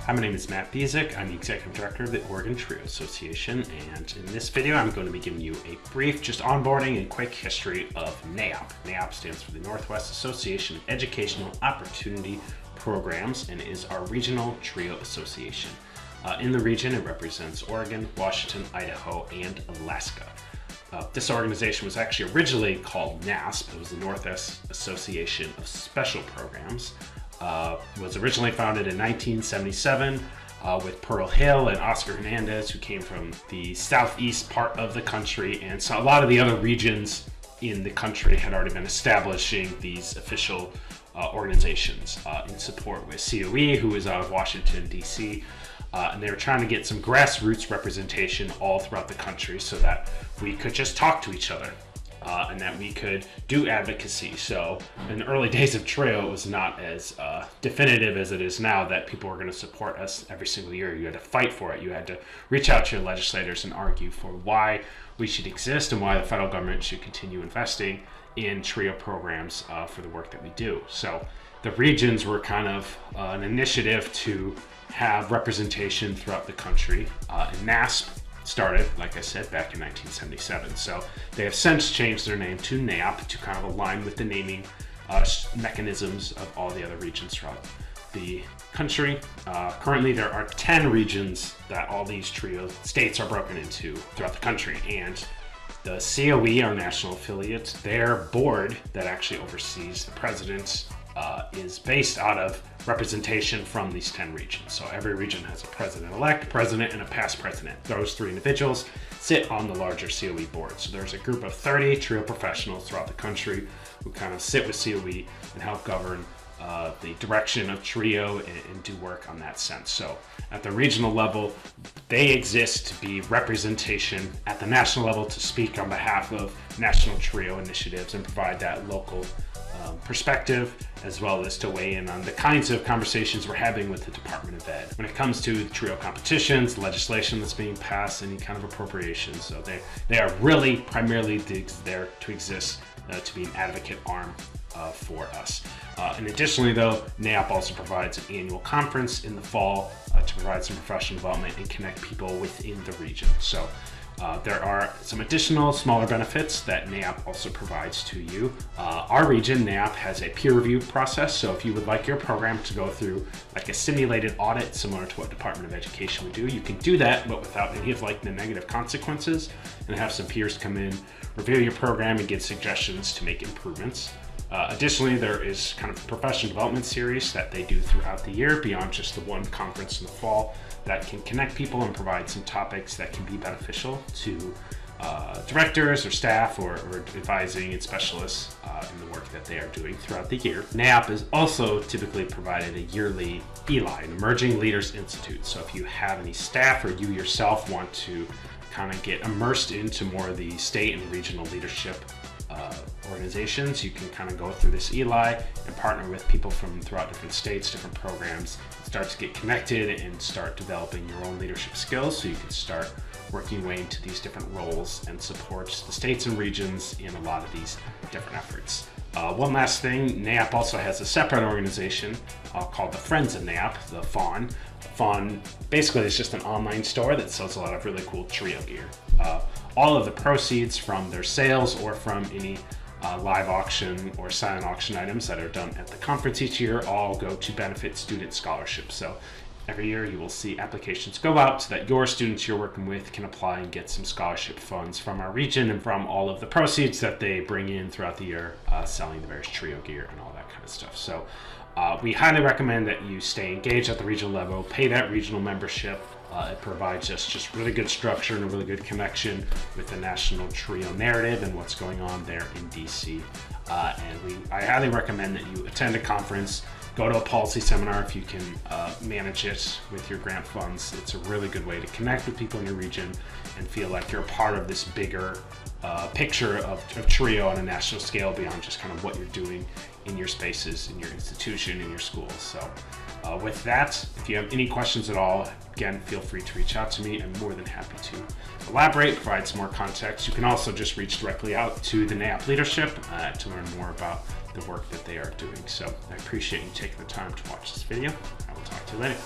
Hi, my name is Matt Bisek. I'm the Executive Director of the Oregon Trio Association, and in this video I'm going to be giving you a brief, just onboarding and quick history of NAEOP. NAEOP stands for the Northwest Association of Educational Opportunity Programs and is our regional trio association. In the region, it represents Oregon, Washington, Idaho, and Alaska. This organization was actually originally called NASP. It was the Northwest Association of Special Programs. Was originally founded in 1977 with Pearl Hill and Oscar Hernandez, who came from the southeast part of the country, and so a lot of the other regions in the country had already been establishing these official organizations in support with COE, who is out of Washington, D.C., and they were trying to get some grassroots representation all throughout the country so that we could just talk to each other. And that we could do advocacy. So in the early days of TRIO, it was not as definitive as it is now that people were going to support us every single year. You had to fight for it. You had to reach out to your legislators and argue for why we should exist and why the federal government should continue investing in TRIO programs for the work that we do. So the regions were kind of an initiative to have representation throughout the country. And NASP started, like I said, back in 1977. So they have since changed their name to NAEOP to kind of align with the naming mechanisms of all the other regions throughout the country. Currently, there are 10 regions that all these TRIO states are broken into throughout the country. And the COE, our national affiliate, their board that actually oversees the president is based out of representation from these 10 regions. So every region has a president-elect, president, and a past president. Those three individuals sit on the larger COE board. So there's a group of 30 TRIO professionals throughout the country who kind of sit with COE and help govern the direction of TRIO and do work on that sense. So at the regional level, they exist to be representation at the national level to speak on behalf of national TRIO initiatives and provide that local perspective, as well as to weigh in on the kinds of conversations we're having with the Department of Ed when it comes to the TRIO competitions, legislation that's being passed, any kind of appropriations. So they are really primarily there to exist to be an advocate arm for us. And additionally, though, NAEOP also provides an annual conference in the fall to provide some professional development and connect people within the region. So there are some additional smaller benefits that NAEOP also provides to you. Our region, NAEOP, has a peer review process. So if you would like your program to go through like a simulated audit similar to what Department of Education would do, you can do that, but without any of like the negative consequences, and have some peers come in, review your program, and give suggestions to make improvements. Additionally, there is kind of a professional development series that they do throughout the year beyond just the one conference in the fall that can connect people and provide some topics that can be beneficial to directors or staff or advising and specialists in the work that they are doing throughout the year. NAEOP is also typically provided a yearly ELI, an Emerging Leaders Institute. So if you have any staff or you yourself want to kind of get immersed into more of the state and regional leadership organizations, you can kind of go through this ELI and partner with people from throughout different states, different programs, start to get connected and start developing your own leadership skills so you can start working your way into these different roles and support the states and regions in a lot of these different efforts. One last thing, NAEOP also has a separate organization called the Friends of NAEOP, the FAWN. FAWN basically is just an online store that sells a lot of really cool TRIO gear. All of the proceeds from their sales or from any live auction or silent auction items that are done at the conference each year all go to benefit student scholarships. So every year you will see applications go out so that your students you're working with can apply and get some scholarship funds from our region and from all of the proceeds that they bring in throughout the year selling the various TRIO gear and all that kind of stuff. So we highly recommend that you stay engaged at the regional level, pay that regional membership. It provides us just really good structure and a really good connection with the national TRIO narrative and what's going on there in DC. I highly recommend that you attend a conference, go to a policy seminar if you can manage it with your grant funds. It's a really good way to connect with people in your region and feel like you're a part of this bigger picture of TRIO on a national scale beyond just kind of what you're doing in your spaces, in your institution, in your schools. So with that, if you have any questions at all, again, feel free to reach out to me. I'm more than happy to elaborate, provide some more context. You can also just reach directly out to the NAEOP leadership to learn more about the work that they are doing. So I appreciate you taking the time to watch this video. I will talk to you later.